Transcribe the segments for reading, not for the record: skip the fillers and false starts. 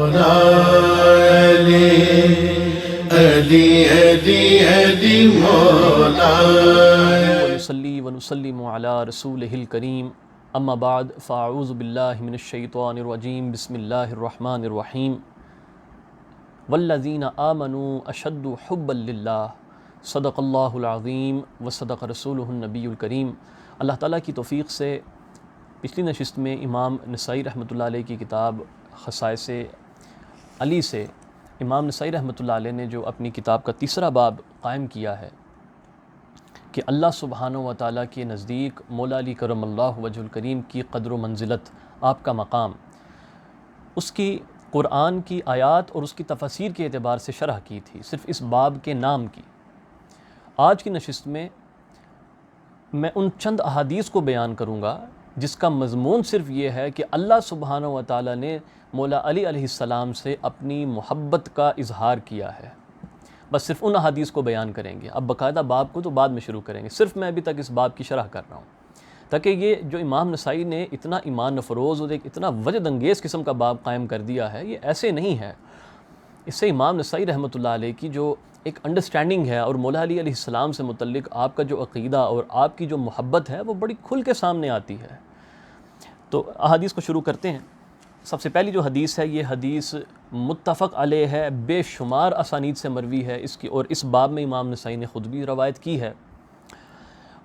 مولا علی علی علی علی مولا ونصلی ونسلم علی رسولہ الکریم اما بعد فاعوذ باللہ من الشیطان الرجیم بسم اللہ الرحمن الرحیم والذین آمنوا اشد حبا للہ صدق اللہ العظیم وصدق رسولہ النبی الکریم۔ اللہ تعالیٰ کی توفیق سے پچھلی نشست میں امام نسائی رحمۃ اللہ علیہ کی کتاب خصائص علی سے امام نسائی رحمۃ اللہ علیہ نے جو اپنی کتاب کا تیسرا باب قائم کیا ہے کہ اللہ سبحانہ و تعالیٰ کے نزدیک مولا علی کرم اللہ وجہ الکریم کی قدر و منزلت، آپ کا مقام، اس کی قرآن کی آیات اور اس کی تفاسیر کے اعتبار سے شرح کی تھی، صرف اس باب کے نام کی۔ آج کی نشست میں میں ان چند احادیث کو بیان کروں گا جس کا مضمون صرف یہ ہے کہ اللہ سبحانہ و تعالیٰ نے مولا علی علیہ السلام سے اپنی محبت کا اظہار کیا ہے۔ بس صرف ان احادیث کو بیان کریں گے، اب باقاعدہ باب کو تو بعد میں شروع کریں گے، صرف میں ابھی تک اس باب کی شرح کر رہا ہوں تاکہ یہ جو امام نسائی نے اتنا ایمان افروز اور ایک اتنا وجد انگیز قسم کا باب قائم کر دیا ہے، یہ ایسے نہیں ہے۔ اس سے امام نسائی رحمۃ اللہ علیہ کی جو ایک انڈرسٹینڈنگ ہے اور مولا علی علیہ السلام سے متعلق آپ کا جو عقیدہ اور آپ کی جو محبت ہے وہ بڑی کھل کے سامنے آتی ہے۔ تو احادیث کو شروع کرتے ہیں۔ سب سے پہلی جو حدیث ہے یہ حدیث متفق علیہ ہے، بے شمار اسانید سے مروی ہے اس کی، اور اس باب میں امام نسائی نے خود بھی روایت کی ہے،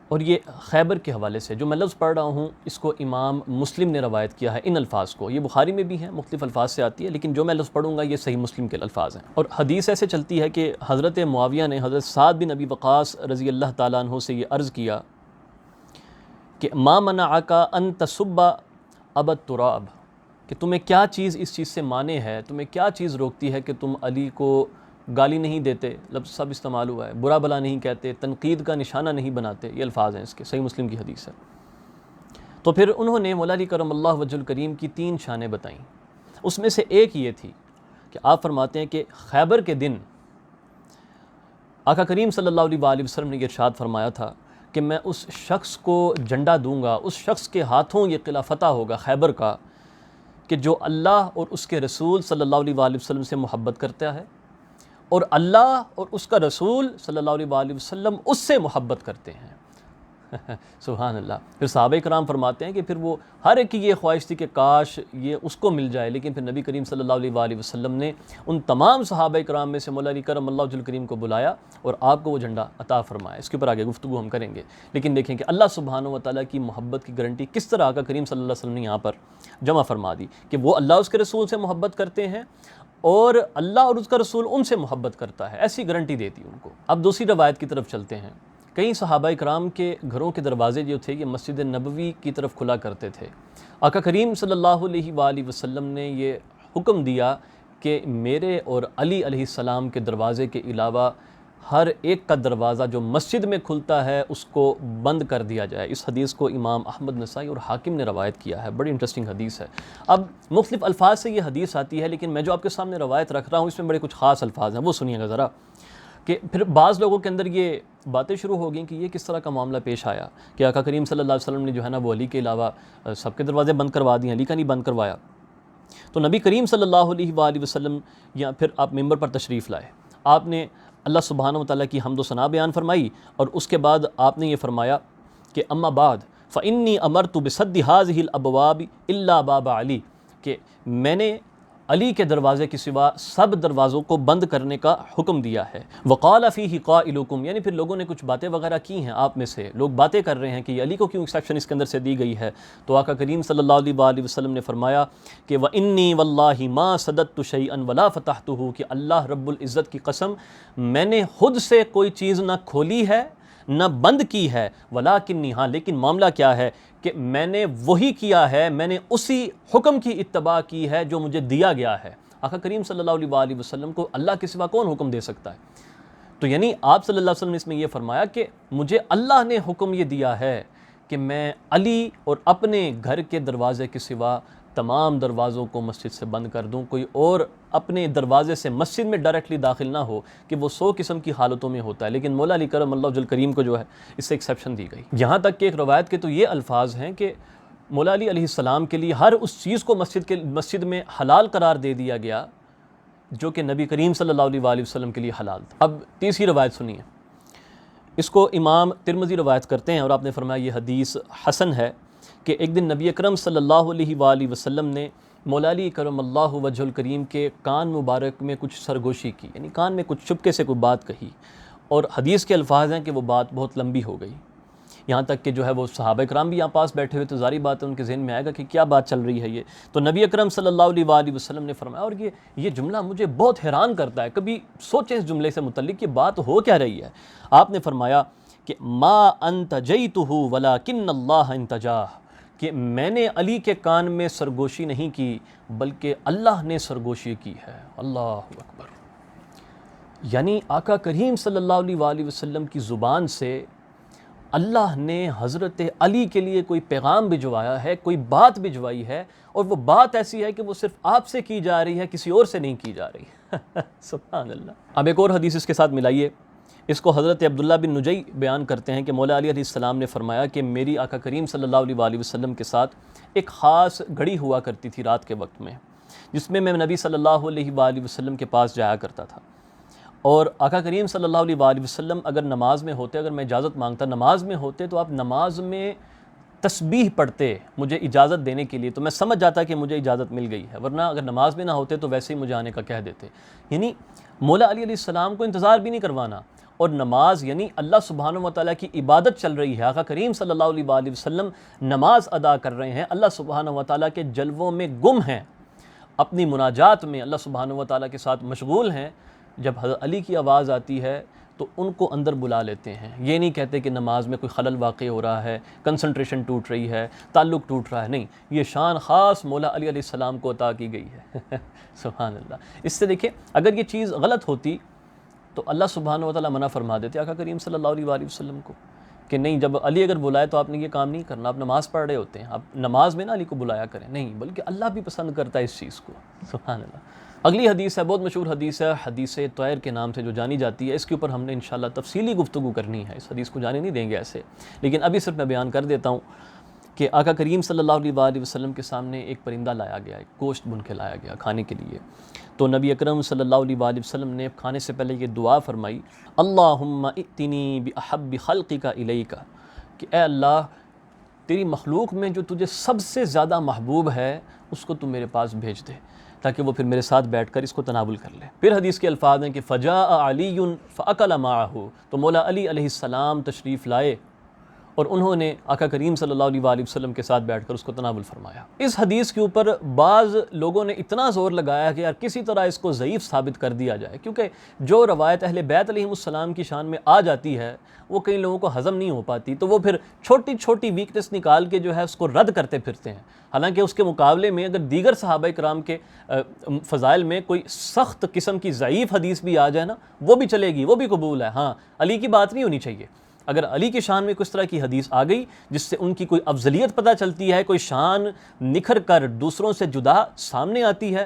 اور یہ خیبر کے حوالے سے جو میں لفظ پڑھ رہا ہوں اس کو امام مسلم نے روایت کیا ہے، ان الفاظ کو۔ یہ بخاری میں بھی ہیں، مختلف الفاظ سے آتی ہے، لیکن جو میں لفظ پڑھوں گا یہ صحیح مسلم کے الفاظ ہیں۔ اور حدیث ایسے چلتی ہے کہ حضرت معاویہ نے حضرت سعد بن ابی وقاص رضی اللہ تعالیٰ عنہ سے یہ عرض کیا کہ ما منعک ان تسب ابا التراب، کہ تمہیں کیا چیز اس چیز سے مانے ہے، تمہیں کیا چیز روکتی ہے کہ تم علی کو گالی نہیں دیتے، لفظ سب استعمال ہوا ہے، برا بلا نہیں کہتے، تنقید کا نشانہ نہیں بناتے، یہ الفاظ ہیں اس کے، صحیح مسلم کی حدیث ہے۔ تو پھر انہوں نے مولا علی کرم اللہ وجہ الکریم کی 3 شانیں بتائیں، اس میں سے ایک یہ تھی کہ آپ فرماتے ہیں کہ خیبر کے دن آقا کریم صلی اللہ علیہ وآلہ وسلم نے یہ ارشاد فرمایا تھا کہ میں اس شخص کو جھنڈا دوں گا، اس شخص کے ہاتھوں یہ قلعہ فتح ہوگا خیبر کا، کہ جو اللہ اور اس کے رسول صلی اللہ علیہ وآلہ وسلم سے محبت کرتا ہے، اور اللہ اور اس کا رسول صلی اللہ علیہ وآلہ وسلم اس سے محبت کرتے ہیں۔ سبحان اللہ۔ پھر صحابہ کرام فرماتے ہیں کہ پھر وہ ہر ایک کی یہ خواہش تھی کہ کاش یہ اس کو مل جائے، لیکن پھر نبی کریم صلی اللہ علیہ وآلہ وسلم نے ان تمام صحابہ کرام میں سے مولا علی کرم اللہ وجہ الکریم کو بلایا اور آپ کو وہ جھنڈا عطا فرمایا۔ اس کے اوپر آگے گفتگو ہم کریں گے، لیکن دیکھیں کہ اللہ سبحانہ و تعالیٰ کی محبت کی گارنٹی کس طرح آقا کریم صلی اللہ علیہ وسلم نے یہاں پر جمع فرما دی کہ وہ اللہ اس کے رسول سے محبت کرتے ہیں اور اللہ اور اس کا رسول ان سے محبت کرتا ہے، ایسی گارنٹی دیتی ان کو۔ اب دوسری روایت کی طرف چلتے ہیں۔ کئی صحابہ کرام کے گھروں کے دروازے جو تھے یہ مسجد نبوی کی طرف کھلا کرتے تھے۔ آقا کریم صلی اللہ علیہ وآلہ وسلم نے یہ حکم دیا کہ میرے اور علی علیہ السلام کے دروازے کے علاوہ ہر ایک کا دروازہ جو مسجد میں کھلتا ہے اس کو بند کر دیا جائے۔ اس حدیث کو امام احمد نسائی اور حاکم نے روایت کیا ہے، بڑی انٹرسٹنگ حدیث ہے۔ اب مختلف الفاظ سے یہ حدیث آتی ہے، لیکن میں جو آپ کے سامنے روایت رکھ رہا ہوں اس میں بڑے کچھ خاص الفاظ ہیں، وہ سنیے گا ذرا، کہ پھر بعض لوگوں کے اندر یہ باتیں شروع ہو گئیں کہ یہ کس طرح کا معاملہ پیش آیا کہ آقا کریم صلی اللہ علیہ وسلم نے جو ہے نا وہ علی کے علاوہ سب کے دروازے بند کروا دیے، علی کا نہیں بند کروایا۔ تو نبی کریم صلی اللہ علیہ وآلہ وسلم یا پھر آپ ممبر پر تشریف لائے، آپ نے اللہ سبحانہ و تعالیٰ کی حمد و ثنا بیان فرمائی، اور اس کے بعد آپ نے یہ فرمایا کہ اما بعد فإنی امرت بسد هذه الابواب الا باب علی، کہ میں نے علی کے دروازے کے سوا سب دروازوں کو بند کرنے کا حکم دیا ہے۔ وقال فیہ قائلکم، یعنی پھر لوگوں نے کچھ باتیں وغیرہ کی ہیں، آپ میں سے لوگ باتیں کر رہے ہیں کہ یہ علی کو کیوں ایکسیپشن اس کے اندر سے دی گئی ہے، تو آقا کریم صلی اللہ علیہ وآلہ وسلم نے فرمایا کہ وإنی واللہ ما صددت شیئا ولا فتحتہ، کہ اللہ رب العزت کی قسم میں نے خود سے کوئی چیز نہ کھولی ہے نہ بند کی ہے، ولیکنی، ہاں لیکن معاملہ کیا ہے کہ میں نے وہی کیا ہے، میں نے اسی حکم کی اتباع کی ہے جو مجھے دیا گیا ہے۔ آقا کریم صلی اللہ علیہ وآلہ وسلم کو اللہ کے سوا کون حکم دے سکتا ہے؟ تو یعنی آپ صلی اللہ علیہ وسلم نے اس میں یہ فرمایا کہ مجھے اللہ نے حکم یہ دیا ہے کہ میں علی اور اپنے گھر کے دروازے کے سوا تمام دروازوں کو مسجد سے بند کر دوں، کوئی اور اپنے دروازے سے مسجد میں ڈائریکٹلی داخل نہ ہو، کہ وہ 100 قسم کی حالتوں میں ہوتا ہے، لیکن مولا علی کرم اللہ وجہ الکریم کو جو ہے اس سے ایکسیپشن دی گئی۔ یہاں تک کہ ایک روایت کے تو یہ الفاظ ہیں کہ مولا علی علیہ السلام کے لیے ہر اس چیز کو مسجد میں حلال قرار دے دیا گیا جو کہ نبی کریم صلی اللہ علیہ وآلہ وسلم کے لیے حلال تھا۔ اب تیسری روایت سنیے، اس کو امام ترمذی روایت کرتے ہیں اور آپ نے فرمایا یہ حدیث حسن ہے کہ ایک دن نبی اکرم صلی اللہ علیہ وآلہ وسلم نے مولا علی کرم اللہ وجہ الکریم کے کان مبارک میں کچھ سرگوشی کی، یعنی کان میں کچھ چپکے سے کوئی بات کہی، اور حدیث کے الفاظ ہیں کہ وہ بات بہت لمبی ہو گئی، یہاں تک کہ جو ہے وہ صحابہ کرام بھی یہاں پاس بیٹھے ہوئے، تو ظاہری بات ہے ان کے ذہن میں آئے گا کہ کیا بات چل رہی ہے یہ۔ تو نبی اکرم صلی اللہ علیہ وآلہ وسلم نے فرمایا، اور یہ جملہ مجھے بہت حیران کرتا ہے، کبھی سوچیں اس جملے سے متعلق کہ بات ہو کیا رہی ہے۔ آپ نے فرمایا کہ ما انتجیتہ ولکن اللہ انتجاہ، کہ میں نے علی کے کان میں سرگوشی نہیں کی بلکہ اللہ نے سرگوشی کی ہے۔ اللہ اکبر۔ یعنی آقا کریم صلی اللہ علیہ وآلہ وسلم کی زبان سے اللہ نے حضرت علی کے لیے کوئی پیغام بھجوایا ہے، کوئی بات بھجوائی ہے، اور وہ بات ایسی ہے کہ وہ صرف آپ سے کی جا رہی ہے، کسی اور سے نہیں کی جا رہی۔ سبحان اللہ۔ اب ایک اور حدیث اس کے ساتھ ملائیے، اس کو حضرت عبداللہ بن نجی بیان کرتے ہیں کہ مولا علی علیہ السلام نے فرمایا کہ میری آقا کریم صلی اللہ علیہ وآلہ وسلم کے ساتھ ایک خاص گھڑی ہوا کرتی تھی رات کے وقت میں، جس میں نبی صلی اللہ علیہ وآلہ وسلم کے پاس جایا کرتا تھا، اور آقا کریم صلی اللہ علیہ وآلہ وسلم اگر نماز میں ہوتے، اگر میں اجازت مانگتا نماز میں ہوتے تو آپ نماز میں تسبیح پڑھتے مجھے اجازت دینے کے لیے، تو میں سمجھ جاتا کہ مجھے اجازت مل گئی ہے، ورنہ اگر نماز میں نہ ہوتے تو ویسے ہی مجھے آنے کا کہہ دیتے۔ یعنی مولا علی علیہ السلام کو انتظار بھی نہیں کروانا، اور نماز یعنی اللہ سبحانہ و تعالیٰ کی عبادت چل رہی ہے، آقا کریم صلی اللہ علیہ وآلہ وسلم نماز ادا کر رہے ہیں، اللہ سبحانہ و تعالیٰ کے جلووں میں گم ہیں، اپنی مناجات میں اللہ سبحانہ و تعالیٰ کے ساتھ مشغول ہیں، جب حضرت علی کی آواز آتی ہے تو ان کو اندر بلا لیتے ہیں۔ یہ نہیں کہتے کہ نماز میں کوئی خلل واقع ہو رہا ہے، کنسنٹریشن ٹوٹ رہی ہے، تعلق ٹوٹ رہا ہے، نہیں، یہ شان خاص مولا علی علیہ السلام کو عطا کی گئی ہے۔ سبحان اللہ۔ اس سے دیکھیں اگر یہ چیز غلط ہوتی تو اللہ سبحانہ و تعالیٰ منع فرما دیتے آقا کریم صلی اللہ علیہ وآلہ وسلم کو کہ نہیں، جب علی اگر بلائے تو آپ نے یہ کام نہیں کرنا، آپ نماز پڑھ رہے ہوتے ہیں، آپ نماز میں نہ علی کو بلایا کریں، نہیں، بلکہ اللہ بھی پسند کرتا ہے اس چیز کو۔ سبحان اللہ۔ اگلی حدیث ہے، بہت مشہور حدیث ہے، حدیث طائر کے نام سے جو جانی جاتی ہے، اس کے اوپر ہم نے انشاءاللہ تفصیلی گفتگو کرنی ہے، اس حدیث کو جانے نہیں دیں گے ایسے، لیکن ابھی صرف میں بیان کر دیتا ہوں کہ آقا کریم صلی اللہ علیہ وآلہ وسلم کے سامنے ایک پرندہ لایا گیا، ایک گوشت بن کے لایا گیا کھانے کے لیے، تو نبی اکرم صلی اللہ علیہ وآلہ وسلم نے کھانے سے پہلے یہ دعا فرمائی، اللہم ائتنی بأحب خلقک الیک، کہ اے اللہ تیری مخلوق میں جو تجھے سب سے زیادہ محبوب ہے اس کو تو میرے پاس بھیج دے تاکہ وہ پھر میرے ساتھ بیٹھ کر اس کو تناول کر لے۔ پھر حدیث کے الفاظ ہیں کہ فجاء علی فاکل معہ، تو مولا علی علیہ السلام تشریف لائے اور انہوں نے آقا کریم صلی اللہ علیہ وآلہ وسلم کے ساتھ بیٹھ کر اس کو تناول فرمایا۔ اس حدیث کے اوپر بعض لوگوں نے اتنا زور لگایا کہ یار کسی طرح اس کو ضعیف ثابت کر دیا جائے، کیونکہ جو روایت اہل بیت علیہم السلام کی شان میں آ جاتی ہے وہ کئی لوگوں کو ہضم نہیں ہو پاتی، تو وہ پھر چھوٹی چھوٹی ویکنس نکال کے جو ہے اس کو رد کرتے پھرتے ہیں، حالانکہ اس کے مقابلے میں اگر دیگر صحابہ کرام کے فضائل میں کوئی سخت قسم کی ضعیف حدیث بھی آ جائے نا، وہ بھی چلے گی، وہ بھی قبول ہے، ہاں علی کی بات نہیں ہونی چاہیے۔ اگر علی کی شان میں کس طرح کی حدیث آ گئی جس سے ان کی کوئی افضلیت پتہ چلتی ہے، کوئی شان نکھر کر دوسروں سے جدا سامنے آتی ہے،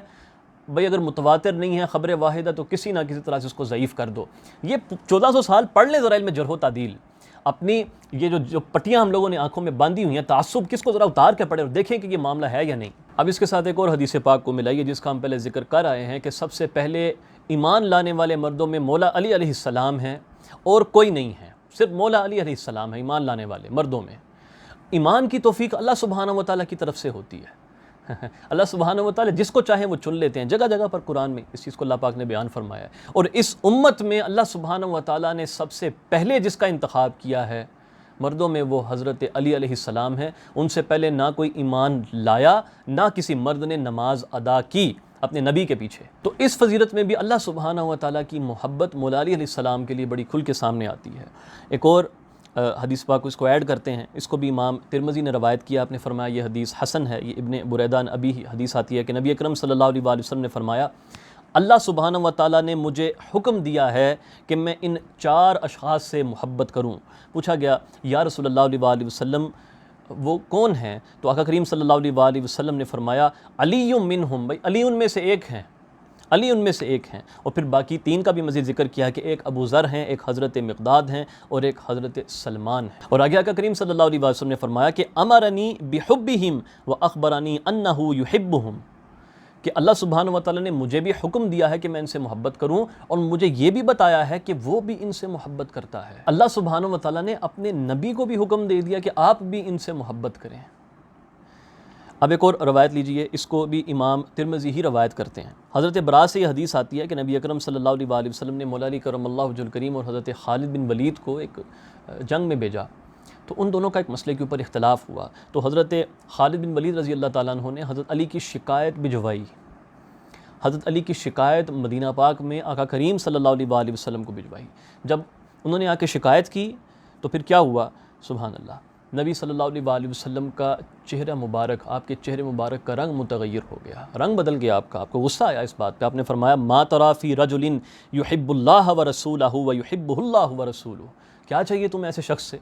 بھئی اگر متواتر نہیں ہے خبر واحدہ تو کسی نہ کسی طرح سے اس کو ضعیف کر دو۔ یہ 1400 سال پڑھ لیں ذرا علم جرح و تعدیل، اپنی یہ جو پٹیاں ہم لوگوں نے آنکھوں میں باندھی ہوئی ہیں، تعصب کس کو ذرا اتار کے پڑھے اور دیکھیں کہ یہ معاملہ ہے یا نہیں۔ اب اس کے ساتھ ایک اور حدیث پاک کو ملائیے جس کا ہم پہلے ذکر کر آئے ہیں کہ سب سے پہلے ایمان لانے والے مردوں میں مولا علی علیہ السلام ہیں اور کوئی نہیں ہے، صرف مولا علی علیہ السلام ہے ایمان لانے والے مردوں میں۔ ایمان کی توفیق اللہ سبحانہ و تعالیٰ کی طرف سے ہوتی ہے، اللہ سبحانہ و تعالیٰ جس کو چاہے وہ چن لیتے ہیں، جگہ جگہ پر قرآن میں اس چیز کو اللہ پاک نے بیان فرمایا ہے۔ اور اس امت میں اللہ سبحانہ و تعالیٰ نے سب سے پہلے جس کا انتخاب کیا ہے مردوں میں، وہ حضرت علی علیہ السلام ہے۔ ان سے پہلے نہ کوئی ایمان لایا، نہ کسی مرد نے نماز ادا کی اپنے نبی کے پیچھے۔ تو اس فضیلت میں بھی اللہ سبحانہ و تعالیٰ کی محبت مولا علی علیہ السلام کے لیے بڑی کھل کے سامنے آتی ہے۔ ایک اور حدیث پاک کو اس کو ایڈ کرتے ہیں، اس کو بھی امام ترمذی نے روایت کیا، آپ نے فرمایا یہ حدیث حسن ہے، یہ ابن بریدہ ابی حدیث آتی ہے کہ نبی اکرم صلی اللہ علیہ وآلہ وسلم نے فرمایا، اللہ سبحانہ و تعالیٰ نے مجھے حکم دیا ہے کہ میں ان 4 اشخاص سے محبت کروں۔ پوچھا گیا یا رسول اللہ علیہ وآلہ وسلم وہ کون ہیں؟ تو آقا کریم صلی اللہ علیہ وآلہ وسلم نے فرمایا علی منہم، بھائی علی ان میں سے ایک ہیں، علی ان میں سے ایک ہیں، اور پھر باقی 3 کا بھی مزید ذکر کیا کہ ایک ابو ذر ہیں، ایک حضرت مقداد ہیں، اور ایک حضرت سلمان ہیں۔ اور آگے آقا کریم صلی اللہ علیہ وسلم نے فرمایا کہ امرنی بحبہم واخبرنی انہ یحبہم، کہ اللہ سبحانہ و تعالیٰ نے مجھے بھی حکم دیا ہے کہ میں ان سے محبت کروں، اور مجھے یہ بھی بتایا ہے کہ وہ بھی ان سے محبت کرتا ہے۔ اللہ سبحانہ و تعالیٰ نے اپنے نبی کو بھی حکم دے دیا کہ آپ بھی ان سے محبت کریں۔ اب ایک اور روایت لیجئے، اس کو بھی امام ترمذی ہی روایت کرتے ہیں۔ حضرت برا سے یہ حدیث آتی ہے کہ نبی اکرم صلی اللہ علیہ وآلہ وسلم نے مولا علی کرم اللہ وجہ الکریم اور حضرت خالد بن ولید کو ایک جنگ میں بھیجا، تو ان دونوں کا ایک مسئلے کے اوپر اختلاف ہوا، تو حضرت خالد بن ولید رضی اللہ تعالیٰ عنہ نے حضرت علی کی شکایت بھجوائی، حضرت علی کی شکایت مدینہ پاک میں آقا کریم صلی اللہ علیہ وآلہ وسلم کو بھجوائی۔ جب انہوں نے آ کے شکایت کی تو پھر کیا ہوا؟ سبحان اللہ، نبی صلی اللہ علیہ وآلہ وسلم کا چہرہ مبارک، آپ کے چہرے مبارک کا رنگ متغیر ہو گیا، رنگ بدل گیا آپ کا، آپ کو غصہ آیا اس بات پہ۔ آپ نے فرمایا ما تری فی رجل یحب اللہ ورسولہ ویحبہ اللہ ورسولہ، کیا چاہیے تمہیں ایسے شخص سے،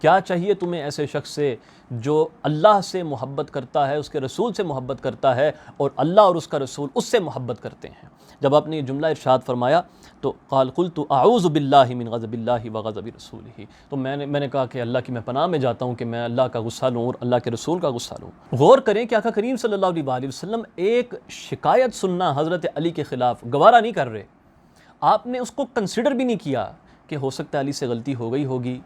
کیا چاہیے تمہیں ایسے شخص سے جو اللہ سے محبت کرتا ہے، اس کے رسول سے محبت کرتا ہے، اور اللہ اور اس کا رسول اس سے محبت کرتے ہیں۔ جب آپ نے یہ جملہ ارشاد فرمایا تو قال قلت اعوذ باللہ من غضب اللہ وغضب رسولہ، تو میں نے کہا کہ اللہ کی میں پناہ میں جاتا ہوں کہ میں اللہ کا غصہ لوں اور اللہ کے رسول کا غصہ لوں۔ غور کریں کہ آقا کریم صلی اللہ علیہ وآلہ وسلم ایک شکایت سننا حضرت علی کے خلاف گوارا نہیں کر رہے، آپ نے اس کو کنسیڈر بھی نہیں کیا کہ ہو سکتا ہے علی سے غلطی ہو گئی ہوگی،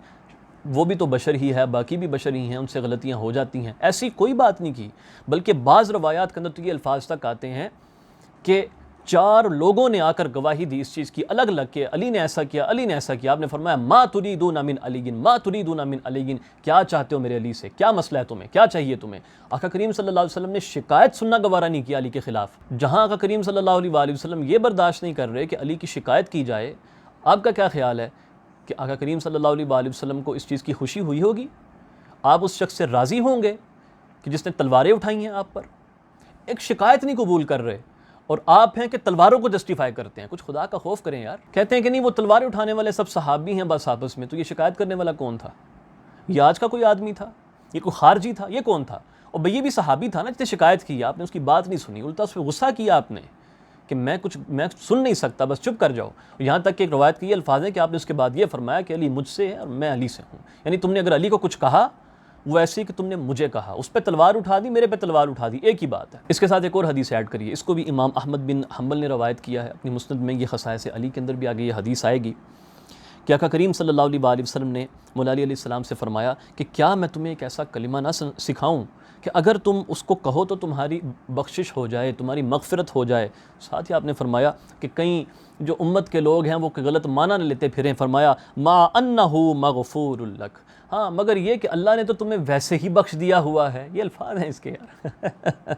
وہ بھی تو بشر ہی ہے، باقی بھی بشر ہی ہیں، ان سے غلطیاں ہو جاتی ہیں، ایسی کوئی بات نہیں کی۔ بلکہ بعض روایات کے اندر تو یہ الفاظ تک آتے ہیں کہ 4 لوگوں نے آ کر گواہی دی اس چیز کی الگ الگ کہ علی نے ایسا کیا، علی نے ایسا کیا۔ آپ نے فرمایا ما تریدون من علی، ما تریدون من علی، کیا چاہتے ہو میرے علی سے، کیا مسئلہ ہے تمہیں، کیا چاہیے تمہیں؟ آقا کریم صلی اللہ علیہ وسلم نے شکایت سننا گوارا نہیں کیا علی کے خلاف۔ جہاں آقا کریم صلی اللہ علیہ وآلہ وسلم یہ برداشت نہیں کر رہے کہ علی کی شکایت کی جائے، آپ کا کیا خیال ہے کہ آقا کریم صلی اللہ علیہ وآلہ وسلم کو اس چیز کی خوشی ہوئی ہوگی؟ آپ اس شخص سے راضی ہوں گے کہ جس نے تلواریں اٹھائی ہیں آپ پر؟ ایک شکایت نہیں قبول کر رہے، اور آپ ہیں کہ تلواروں کو جسٹیفائی کرتے ہیں۔ کچھ خدا کا خوف کریں یار، کہتے ہیں کہ نہیں وہ تلواریں اٹھانے والے سب صحابی ہیں بس آپس میں، تو یہ شکایت کرنے والا کون تھا؟ یہ آج کا کوئی آدمی تھا؟ یہ کوئی خارجی تھا؟ یہ کون تھا؟ اور بھئی یہ بھی صحابی تھا نا جس نے شکایت کی، آپ نے اس کی بات نہیں سنی، الٹا اس پہ غصہ کیا آپ نے کہ میں سن نہیں سکتا، بس چپ کر جاؤ۔ یہاں تک کہ ایک روایت کی یہ الفاظ ہیں کہ آپ نے اس کے بعد یہ فرمایا کہ علی مجھ سے ہے اور میں علی سے ہوں، یعنی تم نے اگر علی کو کچھ کہا وہ ایسی کہ تم نے مجھے کہا، اس پہ تلوار اٹھا دی، میرے پہ تلوار اٹھا دی، ایک ہی بات ہے۔ اس کے ساتھ ایک اور حدیث ایڈ کریے، اس کو بھی امام احمد بن حنبل نے روایت کیا ہے اپنی مسند میں، یہ خصائص علی کے اندر بھی آگے یہ حدیث آئے گی کہ آقا کریم صلی اللہ علیہ وآلہ وسلم نے مولا علی علیہ السلام سے فرمایا کہ کیا میں تمہیں ایک ایسا کلمہ نہ سکھاؤں کہ اگر تم اس کو کہو تو تمہاری بخشش ہو جائے، تمہاری مغفرت ہو جائے۔ ساتھ ہی آپ نے فرمایا کہ کئی جو امت کے لوگ ہیں وہ غلط معنی نہ لیتے پھریں، فرمایا ما انہ مغفور لک، ہاں مگر یہ کہ اللہ نے تو تمہیں ویسے ہی بخش دیا ہوا ہے۔ یہ الفاظ ہیں اس کے یار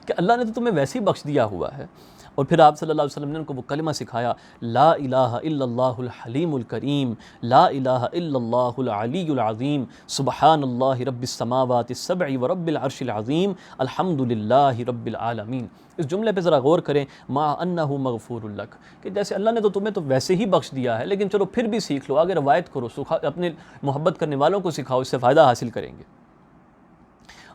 کہ اللہ نے تو تمہیں ویسے ہی بخش دیا ہوا ہے۔ اور پھر آپ صلی اللہ علیہ وسلم نے ان کو وہ کلمہ سکھایا، لا الہ الا اللہ الحلیم الکریم، لا الہ الا اللہ العلی العظیم، سبحان اللہ رب السماوات السبع ورب العرش العظیم، الحمد للہ رب العالمین۔ اس جملے پہ ذرا غور کریں، ما انہ مغفور لک، کہ جیسے اللہ نے تو تمہیں تو ویسے ہی بخش دیا ہے، لیکن چلو پھر بھی سیکھ لو، آگے روایت کرو، اپنے محبت کرنے والوں کو سکھاؤ، اس سے فائدہ حاصل کریں گے۔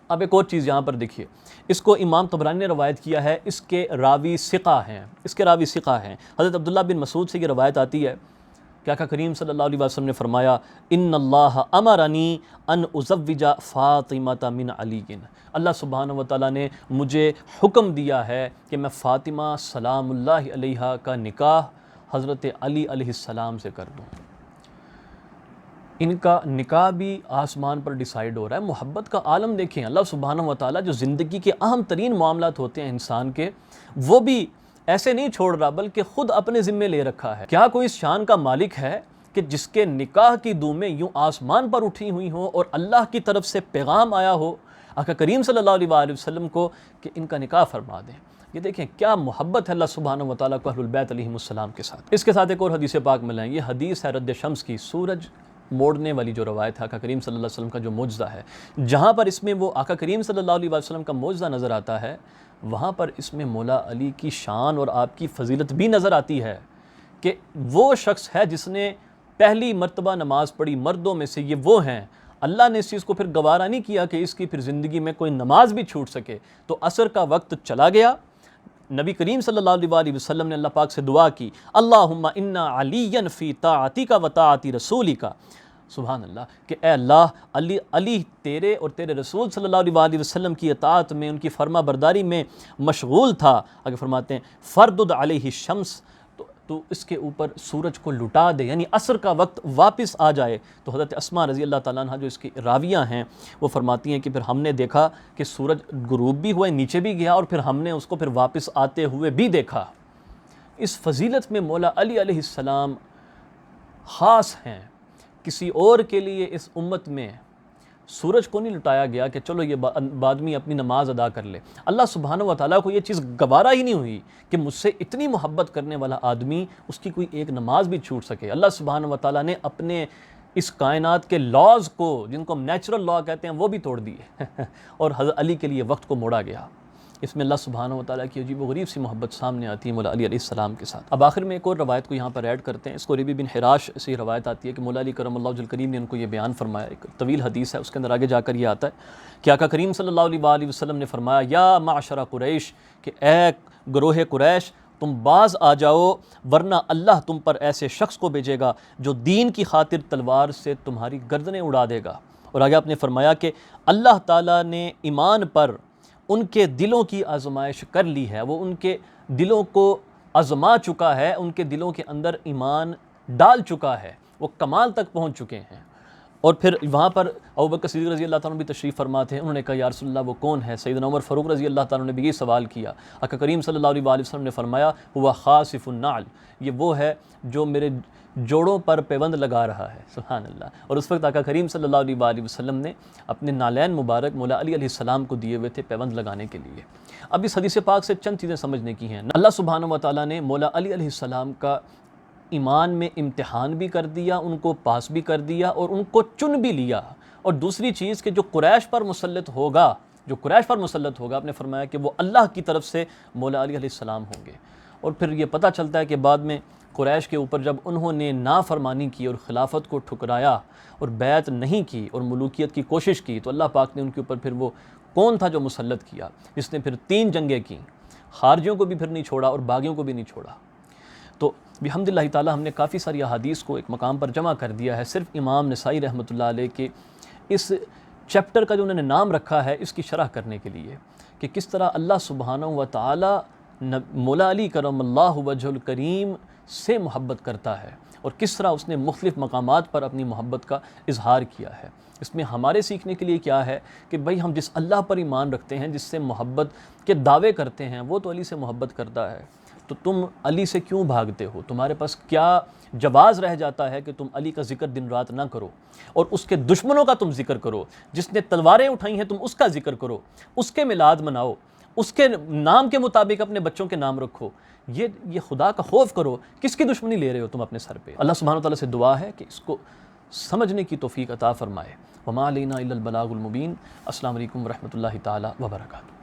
اب ایک اور چیز یہاں پر دیکھیے، اس کو امام طبرانی نے روایت کیا ہے، اس کے راوی ثقہ ہیں، حضرت عبداللہ بن مسعود سے یہ روایت آتی ہے کہ آقا کریم صلی اللہ علیہ وسلم نے فرمایا ان اللہ امرنی ان ازوج فاطمہ من علی، اللہ سبحانہ و تعالیٰ نے مجھے حکم دیا ہے کہ میں فاطمہ سلام اللہ علیہا کا نکاح حضرت علی علیہ السلام سے کر دوں۔ ان کا نکاح بھی آسمان پر ڈیسائیڈ ہو رہا ہے۔ محبت کا عالم دیکھیں، اللہ سبحانہ و تعالیٰ جو زندگی کے اہم ترین معاملات ہوتے ہیں انسان کے، وہ بھی ایسے نہیں چھوڑ رہا بلکہ خود اپنے ذمے لے رکھا ہے۔ کیا کوئی اس شان کا مالک ہے کہ جس کے نکاح کی دھومیں یوں آسمان پر اٹھی ہوئی ہوں اور اللہ کی طرف سے پیغام آیا ہو آقا کریم صلی اللہ علیہ وآلہ وسلم کو کہ ان کا نکاح فرما دیں؟ یہ دیکھیں کیا محبت ہے اللہ سبحانہ و تعالیٰ کو اہل البیت علیہم السلام کے ساتھ۔ اس کے ساتھ ایک اور حدیث پاک ملائیں، یہ حدیث ہے رد شمس کی، سورج موڑنے والی جو روایت ہے آقا کریم صلی اللہ علیہ وسلم کا جو معجزہ ہے، جہاں پر اس میں وہ آقا کریم صلی اللہ علیہ وسلم کا معجزہ نظر آتا ہے، وہاں پر اس میں مولا علی کی شان اور آپ کی فضیلت بھی نظر آتی ہے کہ وہ شخص ہے جس نے پہلی مرتبہ نماز پڑھی، مردوں میں سے یہ وہ ہیں۔ اللہ نے اس چیز کو پھر گوارا نہیں کیا کہ اس کی پھر زندگی میں کوئی نماز بھی چھوٹ سکے، تو عصر کا وقت چلا گیا، نبی کریم صلی اللہ علیہ وسلم نے اللہ پاک سے دعا کی، اللہم انا علیًا فی طاعتک و طاعت رسولک، سبحان اللہ، کہ اے اللہ علی تیرے اور تیرے رسول صلی اللہ علیہ وسلم کی اطاعت میں، ان کی فرما برداری میں مشغول تھا۔ آگے فرماتے ہیں فردد علیہ الشمس، تو اس کے اوپر سورج کو لٹا دے، یعنی عصر کا وقت واپس آ جائے۔ تو حضرت اسماء رضی اللہ تعالیٰ عنہ جو اس کی راویہ ہیں وہ فرماتی ہیں کہ پھر ہم نے دیکھا کہ سورج غروب بھی ہوا، نیچے بھی گیا، اور پھر ہم نے اس کو پھر واپس آتے ہوئے بھی دیکھا۔ اس فضیلت میں مولا علی علیہ السلام خاص ہیں، کسی اور کے لیے اس امت میں سورج کو نہیں لٹایا گیا کہ چلو یہ آدمی اپنی نماز ادا کر لے۔ اللہ سبحانہ و تعالیٰ کو یہ چیز گوارا ہی نہیں ہوئی کہ مجھ سے اتنی محبت کرنے والا آدمی اس کی کوئی ایک نماز بھی چھوٹ سکے۔ اللہ سبحانہ و تعالیٰ نے اپنے اس کائنات کے لاز کو، جن کو ہم نیچرل لا کہتے ہیں، وہ بھی توڑ دیے اور حضرت علی کے لیے وقت کو موڑا گیا۔ اس میں اللہ سبحانہ و تعالیٰ کی عجیب و غریب سی محبت سامنے آتی ہے مولا علی علیہ السلام کے ساتھ۔ اب آخر میں ایک اور روایت کو یہاں پر ایڈ کرتے ہیں، اس کو ربی بن حراش سے روایت آتی ہے کہ مولا علی کرم اللہ وجہ الکریم نے ان کو یہ بیان فرمایا، ایک طویل حدیث ہے، اس کے اندر آگے جا کر یہ آتا ہے کہ آقا کریم صلی اللہ علیہ وسلم نے فرمایا، یا معشر قریش، کہ اے گروہ قریش تم باز آ جاؤ، ورنہ اللہ تم پر ایسے شخص کو بھیجے گا جو دین کی خاطر تلوار سے تمہاری گردنیں اڑا دے گا۔ اور آگے آپ نے فرمایا کہ اللہ تعالیٰ نے ایمان پر ان کے دلوں کی آزمائش کر لی ہے، وہ ان کے دلوں کو آزما چکا ہے، ان کے دلوں کے اندر ایمان ڈال چکا ہے، وہ کمال تک پہنچ چکے ہیں۔ اور پھر وہاں پر ابوبکر صدیق رضی اللہ تعالیٰ عنہ بھی تشریف فرما تھے، انہوں نے کہا یا رسول اللہ وہ کون ہے؟ سیدنا عمر فاروق رضی اللہ تعالیٰ عنہ نے بھی یہ سوال کیا۔ آقا کریم صلی اللہ علیہ وسلم نے فرمایا ہوا خاسف النعل، یہ وہ ہے جو میرے جوڑوں پر پیوند لگا رہا ہے، سبحان اللہ۔ اور اس وقت آقا کریم صلی اللہ علیہ وسلم نے اپنے نالین مبارک مولا علی علیہ السلام کو دیے ہوئے تھے پیوند لگانے کے لیے۔ اب اس حدیث پاک سے چند چیزیں سمجھنے کی ہیں۔ اللہ سبحانہ و تعالیٰ نے مولا علی علیہ السلام کا ایمان میں امتحان بھی کر دیا، ان کو پاس بھی کر دیا اور ان کو چن بھی لیا۔ اور دوسری چیز کہ جو قریش پر مسلط ہوگا، آپ نے فرمایا کہ وہ اللہ کی طرف سے مولا علی علیہ السلام ہوں گے۔ اور پھر یہ پتہ چلتا ہے کہ بعد میں قریش کے اوپر جب انہوں نے نافرمانی کی اور خلافت کو ٹھکرایا اور بیعت نہیں کی اور ملوکیت کی کوشش کی، تو اللہ پاک نے ان کے اوپر پھر وہ کون تھا جو مسلط کیا، جس نے پھر 3 جنگیں کیں، خارجیوں کو بھی پھر نہیں چھوڑا اور باغیوں کو بھی نہیں چھوڑا۔ تو بحمد اللہ تعالیٰ ہم نے کافی ساری احادیث کو ایک مقام پر جمع کر دیا ہے، صرف امام نسائی رحمۃ اللہ علیہ کے اس چیپٹر کا جو انہوں نے نام رکھا ہے اس کی شرح کرنے کے لیے، کہ کس طرح اللہ سبحانہ و تعالیٰ مولا علی کرم اللہ وجہ الکریم سے محبت کرتا ہے، اور کس طرح اس نے مختلف مقامات پر اپنی محبت کا اظہار کیا ہے۔ اس میں ہمارے سیکھنے کے لیے کیا ہے کہ بھئی ہم جس اللہ پر ایمان رکھتے ہیں، جس سے محبت کے دعوے کرتے ہیں، وہ تو علی سے محبت کرتا ہے، تو تم علی سے کیوں بھاگتے ہو؟ تمہارے پاس کیا جواز رہ جاتا ہے کہ تم علی کا ذکر دن رات نہ کرو اور اس کے دشمنوں کا تم ذکر کرو؟ جس نے تلواریں اٹھائی ہیں تم اس کا ذکر کرو، اس کے میلاد مناؤ، اس کے نام کے مطابق اپنے بچوں کے نام رکھو، یہ خدا کا خوف کرو، کس کی دشمنی لے رہے ہو تم اپنے سر پہ؟ اللہ سبحانہ و تعالیٰ سے دعا ہے کہ اس کو سمجھنے کی توفیق عطا فرمائے۔ وما علینا الا البلاغ المبین۔ السلام علیکم ورحمۃ اللہ تعالیٰ وبرکاتہ۔